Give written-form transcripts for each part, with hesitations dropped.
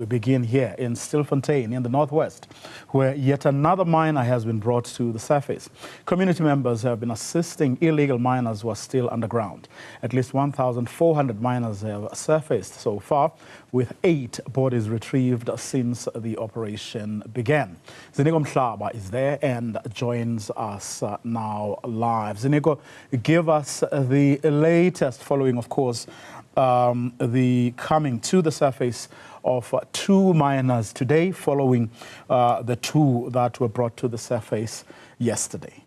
We begin here in Stilfontein in the northwest, where yet another miner has been brought to the surface. Community members have been assisting illegal miners who are still underground. At least 1,400 miners have surfaced so far, with 8 bodies retrieved since the operation began. Ziniko Mhlaba is there and joins us now live. Ziniko, give us the latest following, of course, the coming to the surface of 2 miners today, following the 2 that were brought to the surface yesterday.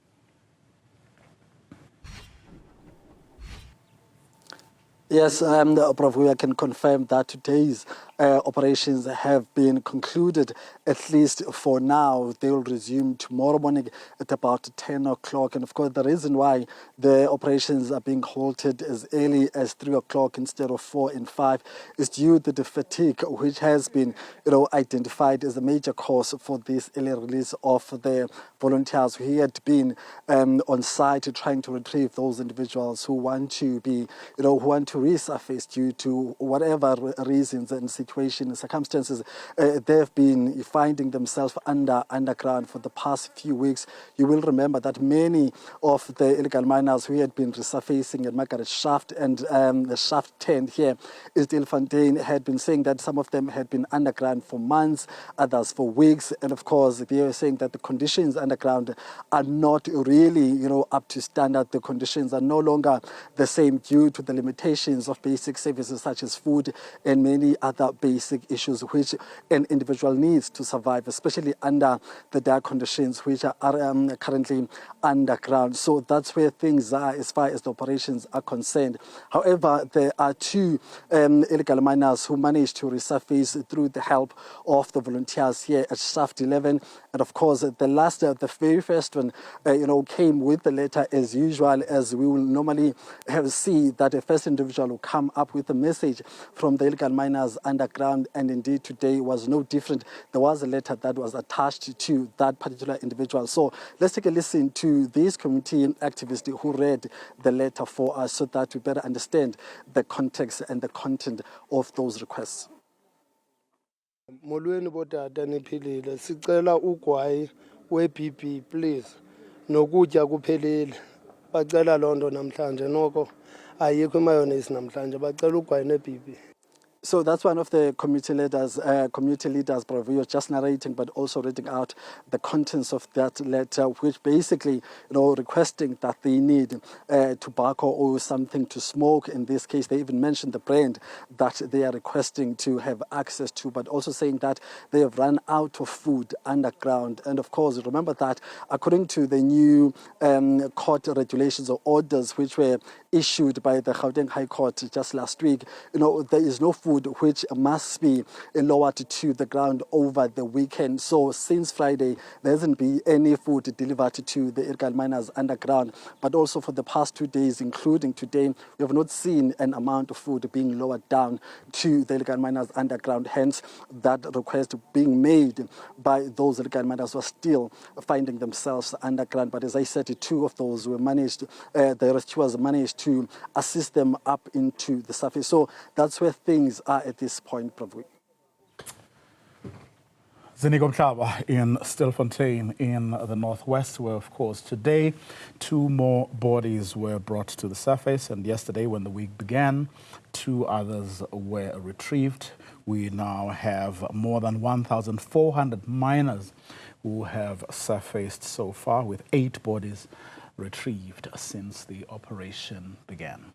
Yes, Prof, I can confirm that today's operations have been concluded, at least for now. They will resume tomorrow morning at about 10 o'clock. And of course, the reason why the operations are being halted as early as 3 o'clock instead of 4 and 5 is due to the fatigue, which has been identified as a major cause for this early release of the volunteers who had been on site trying to retrieve those individuals who want to be, who want to resurface due to whatever reasons and situations, circumstances. They've been finding themselves underground for the past few weeks. You will remember that many of the illegal miners who had been resurfacing at Margaret Shaft and the Shaft 10 here in Stilfontein had been saying that some of them had been underground for months, others for weeks. And of course, they are saying that the conditions underground are not really, up to standard. The conditions are no longer the same due to the limitations of basic services such as food and many other basic issues which an individual needs to survive, especially under the dire conditions which are currently underground. So that's where things are as far as the operations are concerned. However, there are 2 illegal miners who managed to resurface through the help of the volunteers here at Shaft 11. And of course, the very first one, came with the letter as usual, as we will normally see that a first individual will come up with a message from the illegal miners underground, and indeed today was no different. There was a letter that was attached to that particular individual. So let's take a listen to this community activist who read the letter for us so that we better understand the context and the content of those requests. Molweni botata niphilile, sicela ugwayi we-BP please, nokutya kuphelile. Bacela loo nto namhlanje, noko ayikho imayonnaise namhlanje, bacela ugwayi ne-BP. So that's one of the community leaders, Prof, was just narrating, but also reading out the contents of that letter, which basically, requesting that they need tobacco or something to smoke. In this case, they even mentioned the brand that they are requesting to have access to, but also saying that they have run out of food underground. And of course, remember that according to the new court regulations or orders which were issued by the Gauteng High Court just last week, there is no food which must be lowered to the ground over the weekend. So since Friday, there hasn't been any food delivered to the illegal miners underground. But also for the past 2 days, including today, we have not seen an amount of food being lowered down to the illegal miners underground. Hence, that request being made by those illegal miners who are still finding themselves underground. But as I said, 2 of those were managed, the rescuers managed to assist them up into the surface. So that's where things are at this point, probably. Ziniko Mhlaba in Stilfontein in the northwest, where, of course, today 2 more bodies were brought to the surface, and yesterday, when the week began, 2 others were retrieved. We now have more than 1,400 miners who have surfaced so far, with 8 bodies retrieved since the operation began.